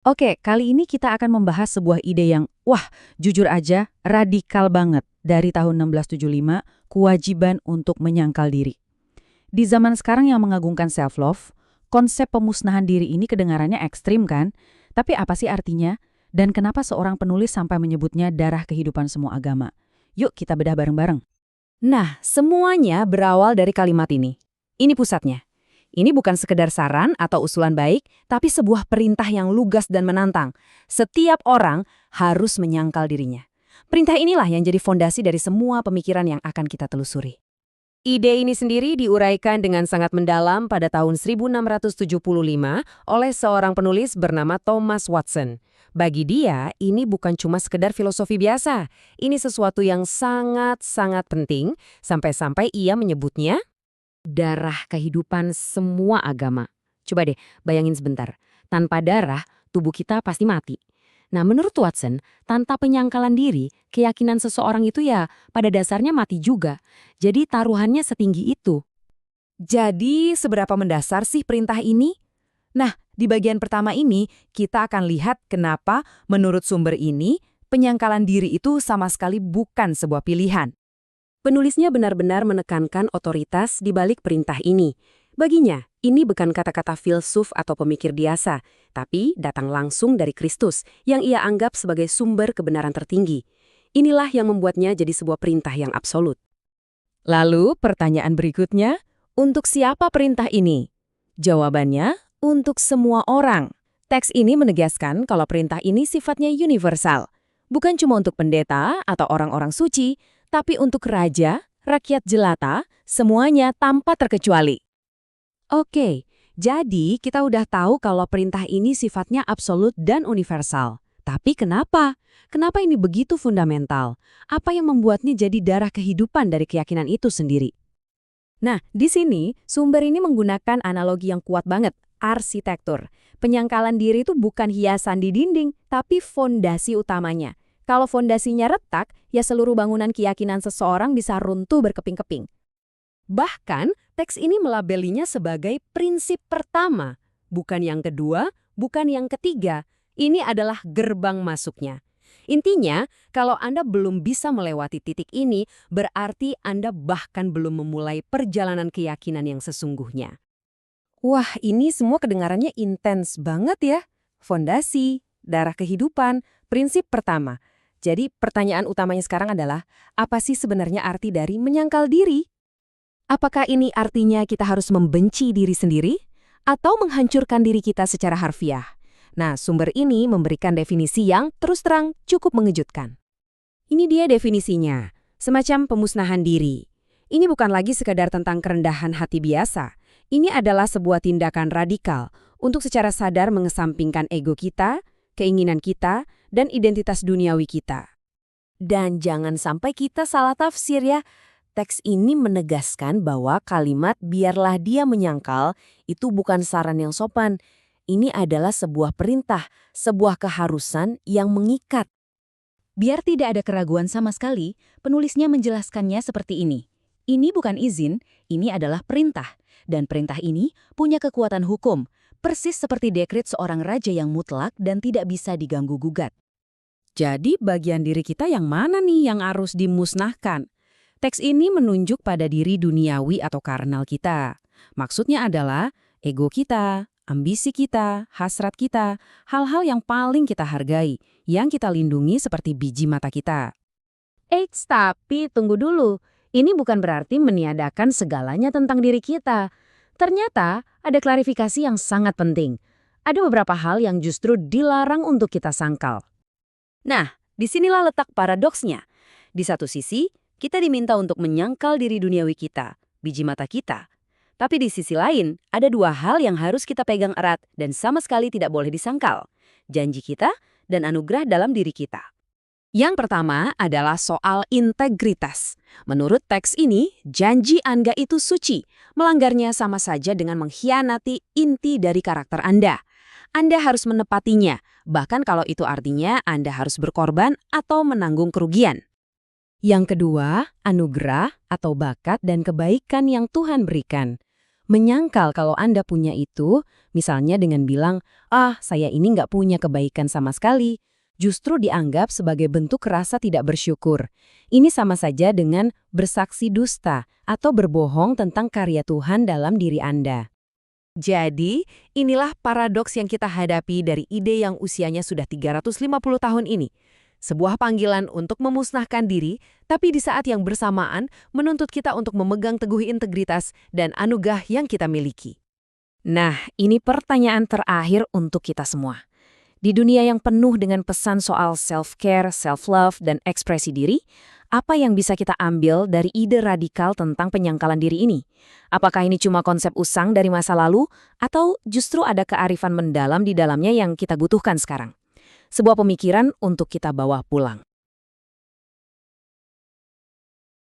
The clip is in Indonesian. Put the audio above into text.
Oke, kali ini kita akan membahas sebuah ide yang, wah, jujur aja, radikal banget dari tahun 1675, kewajiban untuk menyangkal diri. Di zaman sekarang yang mengagungkan self-love, konsep pemusnahan diri ini kedengarannya ekstrim kan? Tapi apa sih artinya? Dan kenapa seorang penulis sampai menyebutnya darah kehidupan semua agama? Yuk kita bedah bareng-bareng. Nah, semuanya berawal dari kalimat ini. Ini pusatnya. Ini bukan sekedar saran atau usulan baik, tapi sebuah perintah yang lugas dan menantang. Setiap orang harus menyangkal dirinya. Perintah inilah yang jadi fondasi dari semua pemikiran yang akan kita telusuri. Ide ini sendiri diuraikan dengan sangat mendalam pada tahun 1675 oleh seorang penulis bernama Thomas Watson. Bagi dia, ini bukan cuma sekedar filosofi biasa. Ini sesuatu yang sangat-sangat penting, sampai-sampai ia menyebutnya darah kehidupan semua agama. Coba deh, bayangin sebentar. Tanpa darah, tubuh kita pasti mati. Nah, menurut Watson, tanpa penyangkalan diri, keyakinan seseorang itu ya pada dasarnya mati juga. Jadi taruhannya setinggi itu. Jadi, seberapa mendasar sih perintah ini? Nah, di bagian pertama ini, kita akan lihat kenapa, menurut sumber ini, penyangkalan diri itu sama sekali bukan sebuah pilihan. Penulisnya benar-benar menekankan otoritas di balik perintah ini. Baginya, ini bukan kata-kata filsuf atau pemikir biasa, tapi datang langsung dari Kristus yang ia anggap sebagai sumber kebenaran tertinggi. Inilah yang membuatnya jadi sebuah perintah yang absolut. Lalu, pertanyaan berikutnya, untuk siapa perintah ini? Jawabannya, untuk semua orang. Teks ini menegaskan kalau perintah ini sifatnya universal. Bukan cuma untuk pendeta atau orang-orang suci, tapi untuk raja, rakyat jelata, semuanya tanpa terkecuali. Oke, jadi kita udah tahu kalau perintah ini sifatnya absolut dan universal. Tapi kenapa? Kenapa ini begitu fundamental? Apa yang membuatnya jadi darah kehidupan dari keyakinan itu sendiri? Nah, di sini sumber ini menggunakan analogi yang kuat banget, arsitektur. Penyangkalan diri itu bukan hiasan di dinding, tapi fondasi utamanya. Kalau fondasinya retak, ya seluruh bangunan keyakinan seseorang bisa runtuh berkeping-keping. Bahkan, teks ini melabelinya sebagai prinsip pertama. Bukan yang kedua, bukan yang ketiga. Ini adalah gerbang masuknya. Intinya, kalau Anda belum bisa melewati titik ini, berarti Anda bahkan belum memulai perjalanan keyakinan yang sesungguhnya. Wah, ini semua kedengarannya intens banget ya. Fondasi, darah kehidupan, prinsip pertama. Jadi pertanyaan utamanya sekarang adalah, apa sih sebenarnya arti dari menyangkal diri? Apakah ini artinya kita harus membenci diri sendiri? Atau menghancurkan diri kita secara harfiah? Nah, sumber ini memberikan definisi yang terus terang cukup mengejutkan. Ini dia definisinya, semacam pemusnahan diri. Ini bukan lagi sekadar tentang kerendahan hati biasa. Ini adalah sebuah tindakan radikal untuk secara sadar mengesampingkan ego kita, keinginan kita, dan identitas duniawi kita. Dan jangan sampai kita salah tafsir ya. Teks ini menegaskan bahwa kalimat biarlah dia menyangkal itu bukan saran yang sopan. Ini adalah sebuah perintah, sebuah keharusan yang mengikat. Biar tidak ada keraguan sama sekali, penulisnya menjelaskannya seperti ini. Ini bukan izin, ini adalah perintah. Dan perintah ini punya kekuatan hukum, persis seperti dekret seorang raja yang mutlak dan tidak bisa diganggu-gugat. Jadi bagian diri kita yang mana nih yang harus dimusnahkan? Teks ini menunjuk pada diri duniawi atau karnal kita. Maksudnya adalah ego kita, ambisi kita, hasrat kita, hal-hal yang paling kita hargai, yang kita lindungi seperti biji mata kita. Eits, tapi tunggu dulu. Ini bukan berarti meniadakan segalanya tentang diri kita. Ternyata ada klarifikasi yang sangat penting. Ada beberapa hal yang justru dilarang untuk kita sangkal. Nah, disinilah letak paradoksnya. Di satu sisi, kita diminta untuk menyangkal diri duniawi kita, biji mata kita. Tapi di sisi lain, ada dua hal yang harus kita pegang erat dan sama sekali tidak boleh disangkal. Janji kita dan anugerah dalam diri kita. Yang pertama adalah soal integritas. Menurut teks ini, janji Anda itu suci. Melanggarnya sama saja dengan mengkhianati inti dari karakter Anda. Anda harus menepatinya, bahkan kalau itu artinya Anda harus berkorban atau menanggung kerugian. Yang kedua, anugerah atau bakat dan kebaikan yang Tuhan berikan. Menyangkal kalau Anda punya itu, misalnya dengan bilang, saya ini nggak punya kebaikan sama sekali, justru dianggap sebagai bentuk rasa tidak bersyukur. Ini sama saja dengan bersaksi dusta atau berbohong tentang karya Tuhan dalam diri Anda. Jadi, inilah paradoks yang kita hadapi dari ide yang usianya sudah 350 tahun ini. Sebuah panggilan untuk memusnahkan diri, tapi di saat yang bersamaan menuntut kita untuk memegang teguh integritas dan anugerah yang kita miliki. Nah, ini pertanyaan terakhir untuk kita semua. Di dunia yang penuh dengan pesan soal self-care, self-love, dan ekspresi diri, apa yang bisa kita ambil dari ide radikal tentang penyangkalan diri ini? Apakah ini cuma konsep usang dari masa lalu, atau justru ada kearifan mendalam di dalamnya yang kita butuhkan sekarang? Sebuah pemikiran untuk kita bawa pulang.